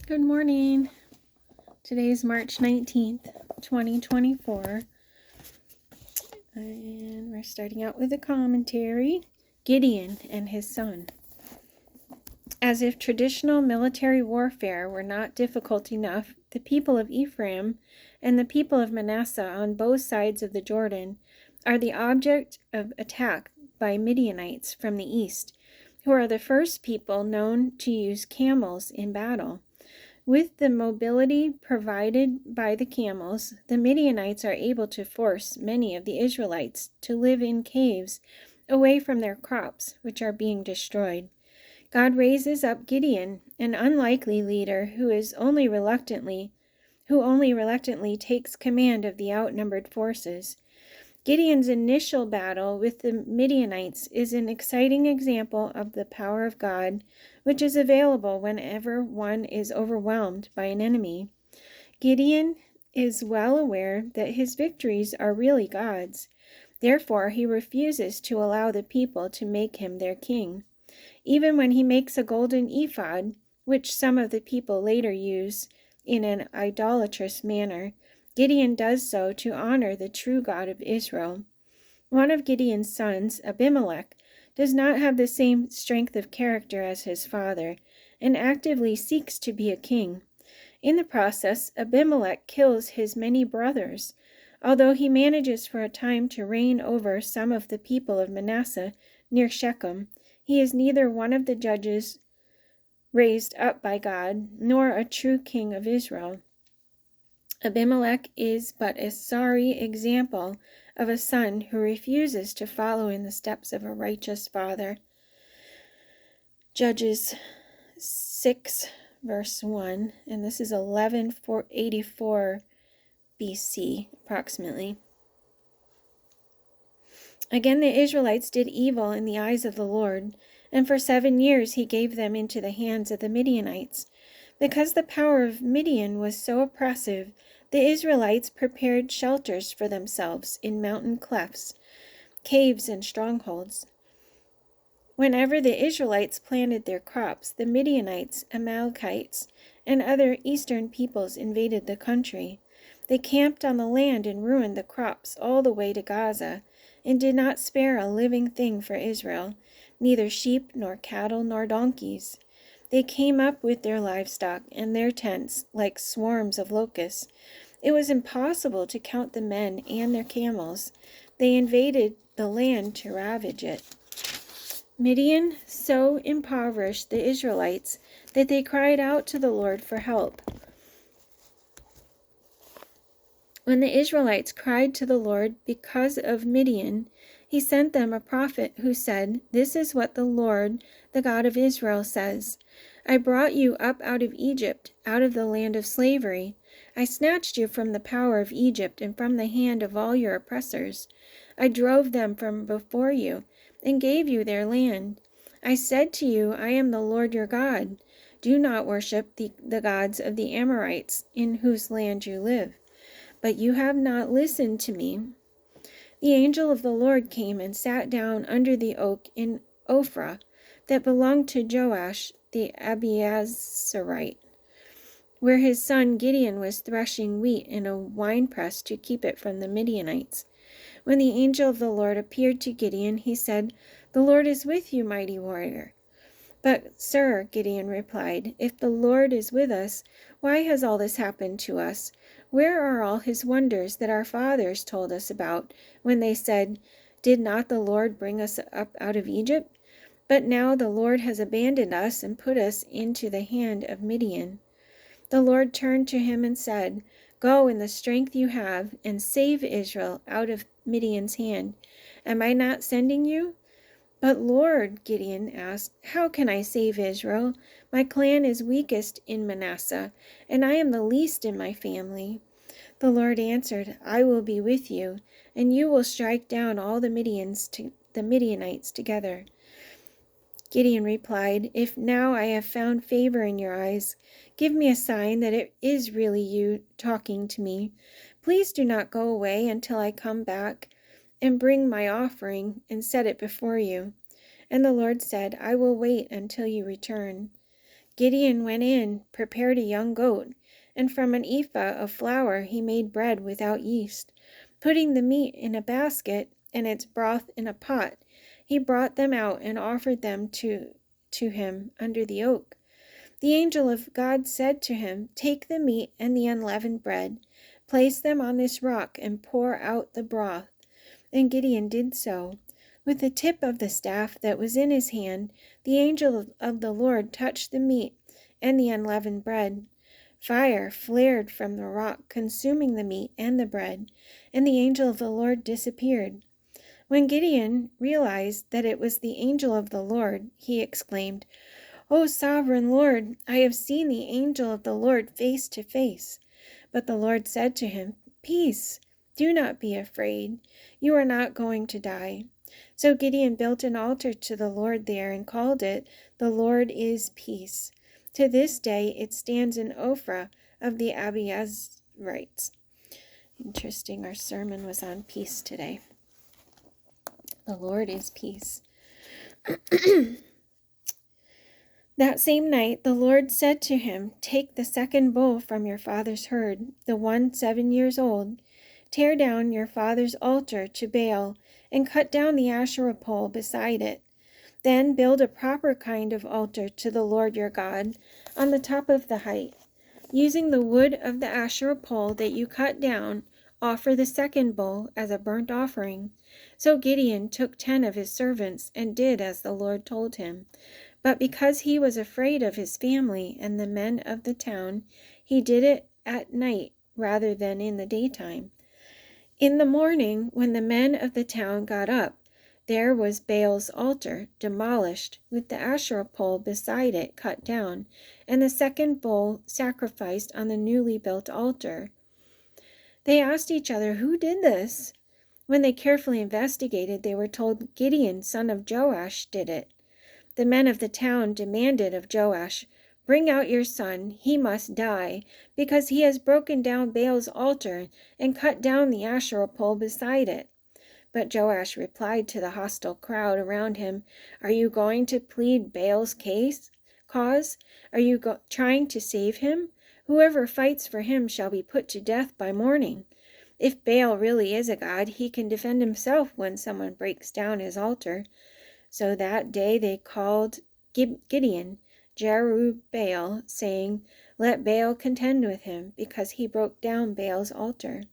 Good morning. Today is March 19th, 2024. And we're starting out with a commentary. Gideon and his son. As if traditional military warfare were not difficult enough, the people of Ephraim and the people of Manasseh on both sides of the Jordan are the object of attack by Midianites from the east, who are the first people known to use camels in battle. With the mobility provided by the camels, the Midianites are able to force many of the Israelites to live in caves away from their crops, which are being destroyed. God raises up Gideon, an unlikely leader who only reluctantly takes command of the outnumbered forces. Gideon's initial battle with the Midianites is an exciting example of the power of God, which is available whenever one is overwhelmed by an enemy. Gideon is well aware that his victories are really God's. Therefore, he refuses to allow the people to make him their king. Even when he makes a golden ephod, which some of the people later use in an idolatrous manner, Gideon does so to honor the true God of Israel. One of Gideon's sons, Abimelech, does not have the same strength of character as his father, and actively seeks to be a king. In the process, Abimelech kills his many brothers. Although he manages for a time to reign over some of the people of Manasseh near Shechem, he is neither one of the judges raised up by God, nor a true king of Israel. Abimelech is but a sorry example of a son who refuses to follow in the steps of a righteous father. Judges 6, verse 1, and this is 1184 BC, approximately. Again, the Israelites did evil in the eyes of the Lord, and for 7 years he gave them into the hands of the Midianites. Because the power of Midian was so oppressive, the Israelites prepared shelters for themselves in mountain clefts, caves, and strongholds. Whenever the Israelites planted their crops, the Midianites, Amalekites, and other eastern peoples invaded the country. They camped on the land and ruined the crops all the way to Gaza, and did not spare a living thing for Israel, neither sheep nor cattle nor donkeys. They came up with their livestock and their tents like swarms of locusts. It was impossible to count the men and their camels. They invaded the land to ravage it. Midian so impoverished the Israelites that they cried out to the Lord for help. When the Israelites cried to the Lord because of Midian, he sent them a prophet who said, "This is what the Lord, the God of Israel, says. I brought you up out of Egypt, out of the land of slavery. I snatched you from the power of Egypt and from the hand of all your oppressors. I drove them from before you and gave you their land. I said to you, I am the Lord your God. Do not worship the gods of the Amorites in whose land you live. But you have not listened to me." The angel of the Lord came and sat down under the oak in Ophrah that belonged to Joash the Abiezrite, where his son Gideon was threshing wheat in a winepress to keep it from the Midianites. When the angel of the Lord appeared to Gideon, he said, "The Lord is with you, mighty warrior." "But, sir," Gideon replied, "if the Lord is with us, why has all this happened to us? Where are all his wonders that our fathers told us about when they said, 'Did not the Lord bring us up out of Egypt?' But now the Lord has abandoned us and put us into the hand of Midian." The Lord turned to him and said, "Go in the strength you have and save Israel out of Midian's hand. Am I not sending you?" "But Lord," Gideon asked, "how can I save Israel? My clan is weakest in Manasseh, and I am the least in my family." The Lord answered, "I will be with you, and you will strike down all the Midianites together." Gideon replied, "If now I have found favor in your eyes, give me a sign that it is really you talking to me. Please do not go away until I come back and bring my offering and set it before you." And the Lord said, "I will wait until you return." Gideon went in, prepared a young goat, and from an ephah of flour he made bread without yeast. Putting the meat in a basket and its broth in a pot, he brought them out and offered them to him under the oak. The angel of God said to him, "Take the meat and the unleavened bread, place them on this rock, and pour out the broth." And Gideon did so. With the tip of the staff that was in his hand, the angel of the Lord touched the meat and the unleavened bread. Fire flared from the rock, consuming the meat and the bread, and the angel of the Lord disappeared. When Gideon realized that it was the angel of the Lord, he exclaimed, "O sovereign Lord, I have seen the angel of the Lord face to face." But the Lord said to him, "Peace, do not be afraid. You are not going to die." So Gideon built an altar to the Lord there and called it, "The Lord is Peace." To this day it stands in Ophrah of the Abiezrites. Interesting, our sermon was on peace today. The Lord is peace. That same night the Lord said to him, "Take the second bull from your father's herd, the one 7 years old. Tear down your father's altar to Baal, and cut down the Asherah pole beside it. Then build a proper kind of altar to the Lord your God on the top of the height. Using the wood of the Asherah pole that you cut down, offer the second bull as a burnt offering." So Gideon took 10 of his servants and did as the Lord told him. But because he was afraid of his family and the men of the town, he did it at night rather than in the daytime. In the morning, when the men of the town got up, there was Baal's altar demolished, with the Asherah pole beside it cut down, and the second bull sacrificed on the newly built altar. They asked each other, "Who did this?" When they carefully investigated, they were told Gideon, son of Joash, did it. The men of the town demanded of Joash, "Bring out your son, he must die, because he has broken down Baal's altar and cut down the Asherah pole beside it." But Joash replied to the hostile crowd around him, "Are you going to plead Baal's cause? Are you trying to save him? Whoever fights for him shall be put to death by morning. If Baal really is a god, he can defend himself when someone breaks down his altar." So that day they called Gideon Jerubbaal, saying, "Let Baal contend with him, because he broke down Baal's altar."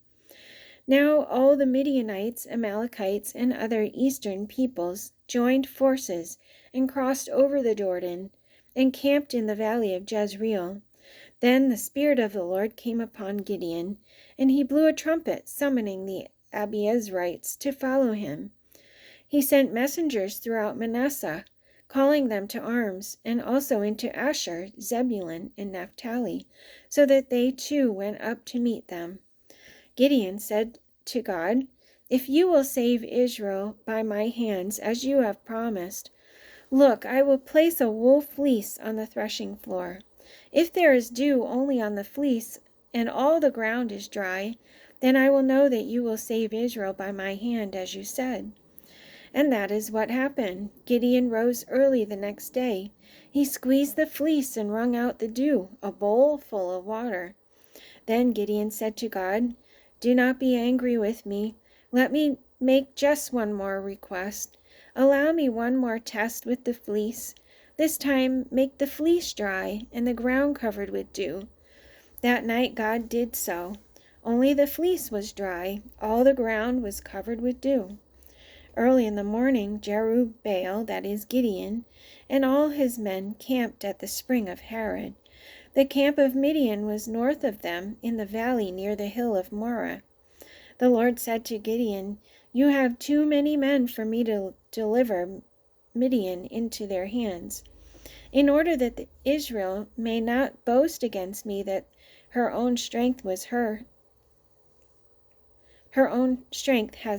Now all the Midianites, Amalekites, and other eastern peoples joined forces and crossed over the Jordan and camped in the valley of Jezreel. Then the Spirit of the Lord came upon Gideon, and he blew a trumpet, summoning the Abiezrites to follow him. He sent messengers throughout Manasseh, calling them to arms, and also into Asher, Zebulun, and Naphtali, so that they too went up to meet them. Gideon said to God, "If you will save Israel by my hands, as you have promised, look, I will place a wool fleece on the threshing floor. If there is dew only on the fleece, and all the ground is dry, then I will know that you will save Israel by my hand, as you said." And that is what happened. Gideon rose early the next day. He squeezed the fleece and wrung out the dew, a bowl full of water. Then Gideon said to God, "Do not be angry with me. Let me make just one more request. Allow me one more test with the fleece. This time make the fleece dry and the ground covered with dew." That night God did so. Only the fleece was dry. All the ground was covered with dew. Early in the morning, Jerubbaal, that is Gideon, and all his men camped at the spring of Harod. The camp of Midian was north of them, in the valley near the hill of Moreh. The Lord said to Gideon, "You have too many men for me to deliver Midian into their hands. In order that Israel may not boast against me that her own strength has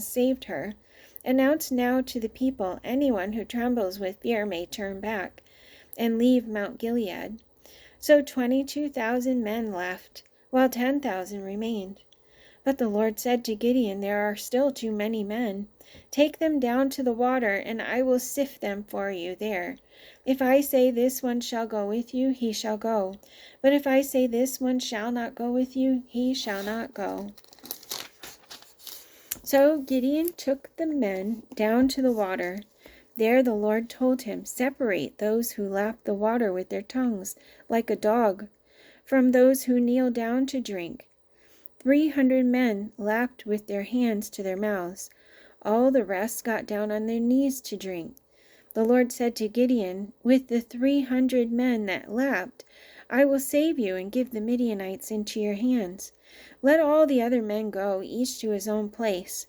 saved her, announce now to the people, anyone who trembles with fear may turn back and leave Mount Gilead." So 22,000 men left, while 10,000 remained. But the Lord said to Gideon, there are still too many men. Take them down to the water, and I will sift them for you there. If I say this one shall go with you, he shall go. But if I say this one shall not go with you, he shall not go. So Gideon took the men down to the water. There the Lord told him, separate those who lap the water with their tongues, like a dog, from those who kneel down to drink. 300 men lapped with their hands to their mouths. All the rest got down on their knees to drink. The Lord said to Gideon, with the 300 men that lapped, I will save you and give the Midianites into your hands. Let all the other men go, each to his own place.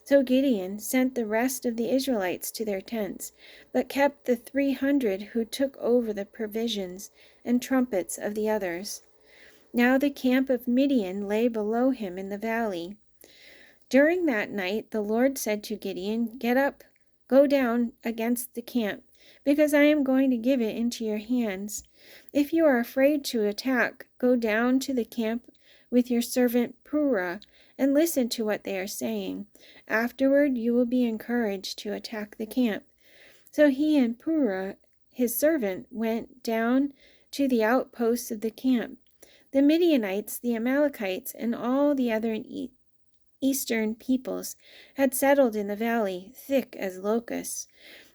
So Gideon sent the rest of the Israelites to their tents, but kept the 300 who took over the provisions and trumpets of the others. Now the camp of Midian lay below him in the valley. During that night the Lord said to Gideon, get up, go down against the camp, because I am going to give it into your hands. If you are afraid to attack, go down to the camp with your servant Purah, and listen to what they are saying. Afterward you will be encouraged to attack the camp. So he and Purah, his servant, went down to the outposts of the camp. The Midianites, the Amalekites, and all the other eastern peoples had settled in the valley, thick as locusts.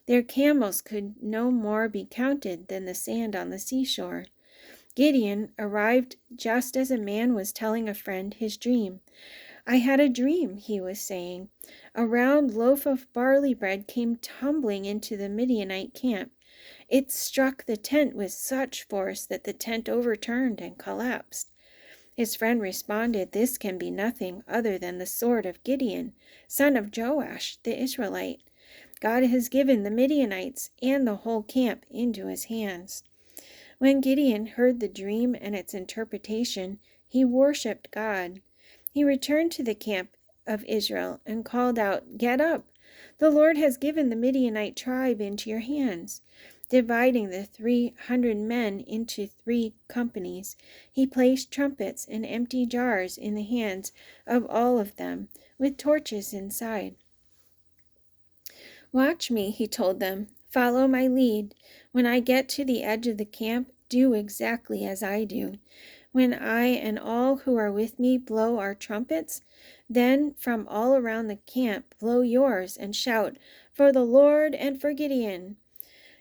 Their camels could no more be counted than the sand on the seashore. Gideon arrived just as a man was telling a friend his dream. I had a dream, he was saying. A round loaf of barley bread came tumbling into the Midianite camp. It struck the tent with such force that the tent overturned and collapsed. His friend responded, this can be nothing other than the sword of Gideon, son of Joash, the Israelite. God has given the Midianites and the whole camp into his hands. When Gideon heard the dream and its interpretation, he worshipped God. He returned to the camp of Israel and called out, get up! The Lord has given the Midianite tribe into your hands. Dividing the 300 men into 3 companies, he placed trumpets and empty jars in the hands of all of them, with torches inside. Watch me, he told them. Follow my lead. When I get to the edge of the camp, do exactly as I do. When I and all who are with me blow our trumpets, then from all around the camp blow yours and shout, for the Lord and for Gideon.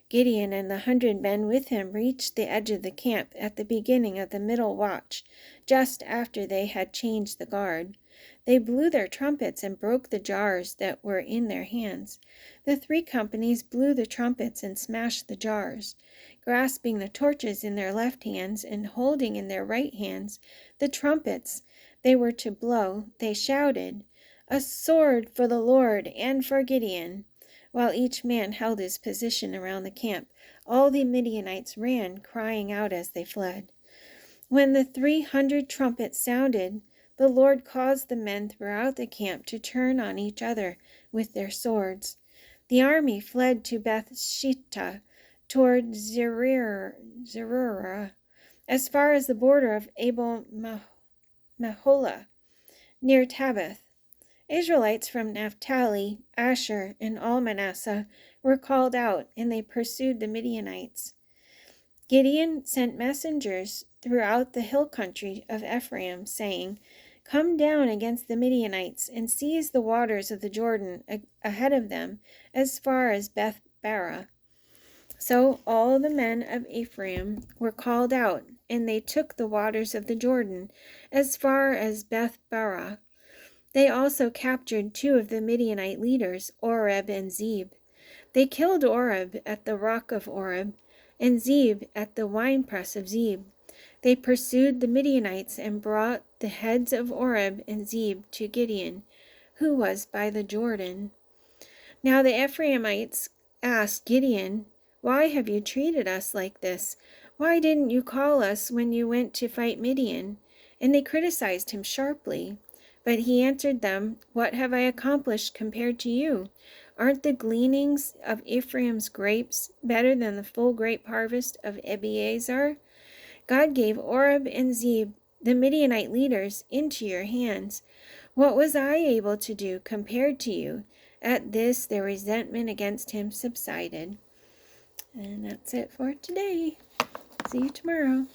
Gideon and the 100 men with him reached the edge of the camp at the beginning of the middle watch, just after they had changed the guard. They blew their trumpets and broke the jars that were in their hands. The 3 companies blew the trumpets and smashed the jars. Grasping the torches in their left hands and holding in their right hands the trumpets they were to blow, they shouted, a sword for the Lord and for Gideon. While each man held his position around the camp, all the Midianites ran, crying out as they fled. When the 300 trumpets sounded, the Lord caused the men throughout the camp to turn on each other with their swords. The army fled to Beth-shittah, toward Zererah, as far as the border of Abel-Meholah, near Tabbath. Israelites from Naphtali, Asher, and all Manasseh were called out, and they pursued the Midianites. Gideon sent messengers throughout the hill country of Ephraim, saying, come down against the Midianites and seize the waters of the Jordan ahead of them as far as Beth-barah. So all the men of Ephraim were called out, and they took the waters of the Jordan as far as Beth-barah. They also captured 2 of the Midianite leaders, Oreb and Zeb. They killed Oreb at the rock of Oreb, and Zeb at the winepress of Zeb. They pursued the Midianites and brought the heads of Oreb and Zeb to Gideon, who was by the Jordan. Now the Ephraimites asked Gideon, why have you treated us like this? Why didn't you call us when you went to fight Midian? And they criticized him sharply. But he answered them, what have I accomplished compared to you? Aren't the gleanings of Ephraim's grapes better than the full grape harvest of Abiezer? God gave Oreb and Zeb, the Midianite leaders, into your hands. What was I able to do compared to you?" At this, their resentment against him subsided. And that's it for today. See you tomorrow.